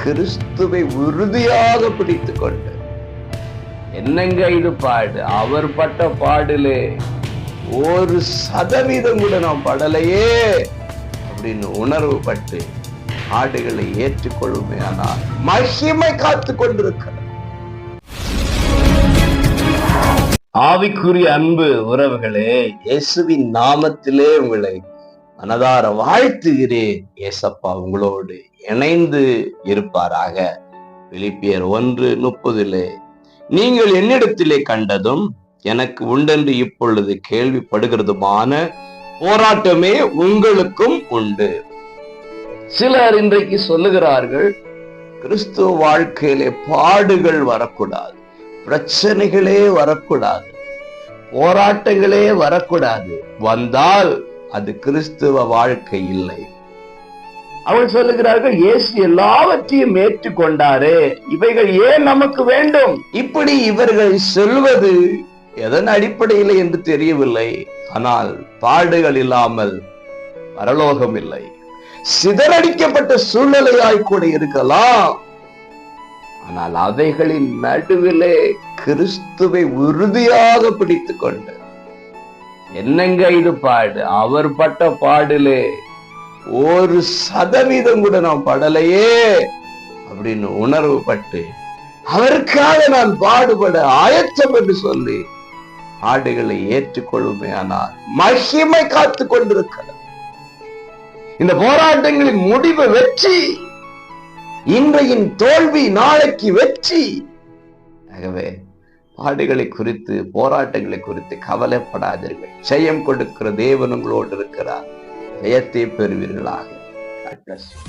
கிறிஸ்துவை உறுதியாக பிடித்துக் கொண்டு, என்னங்க இது பாடு, அவர் பட்ட பாடிலே 1% கூட நாம் படலையே அப்படின்னு உணர்வு பட்டு ஆடுகளை ஏற்றுக்கொள்ளுமே, ஆனால் மகிமை காத்து கொண்டிருக்கிறது. ஆவிக்குரிய அன்பு உறவுகளே, இயேசுவின் நாமத்திலே உங்களை மனதார வாழ்த்துகிறேன். ஏசப்பா உங்களோடு இணைந்து இருப்பாராக. பிலிப்பியர் 1:30 நீங்கள் என்னிடத்திலே கண்டதும் எனக்கு உண்டென்று இப்பொழுது கேள்விப்படுகிறதுமான போராட்டமே உங்களுக்கும் உண்டு. சிலர் இன்றைக்கு சொல்லுகிறார்கள், கிறிஸ்துவ வாழ்க்கையிலே பாடுகள் வரக்கூடாது, பிரச்சனைகளே வரக்கூடாது, போராட்டங்களே வரக்கூடாது, வந்தால் அது கிறிஸ்துவ வாழ்க்கை இல்லை. அவள் சொல்லுகிறார்கள், இயேசு எல்லாவற்றையும் ஏற்றுக்கொண்டாரே, இவைகள் ஏன் நமக்கு வேண்டும்? இப்படி இவர்கள் சொல்வது எதன் அடிப்படையில் என்று தெரியவில்லை. ஆனால் பாடுகள் இல்லாமல் பரலோகம் இல்லை. சிதறடிக்கப்பட்ட சூழ்நிலையாய் கூட இருக்கலாம். ஆனால் அவைகளின் நடுவிலே கிறிஸ்துவை உறுதியாக பிடித்துக் கொண்டு, என்னங்க இது பாடு, அவர் பட்ட பாடிலே 1% கூட நாம் படலையே அப்படின்னு உணர்வு பட்டு, அவருக்காக நான் பாடுபட ஆயத்தம் என்று சொல்லி ஆடுகளை ஏற்றுக்கொள்ளுமே, ஆனால் மகிமை காத்து கொண்டிருக்கிறது. இந்த போராட்டங்களின் முடிவு வெற்றி, இன்றையின் தோல்வி நாளைக்கு வெற்றி. ஆகவே பாடுகளை குறித்து, போராட்டங்களை குறித்து கவலைப்படாதீர்கள். ஜெயம் கொடுக்கிற தேவன் உங்களோடு இருக்கிறார். ஜெயத்தை பெறுவீர்களாக. God bless you.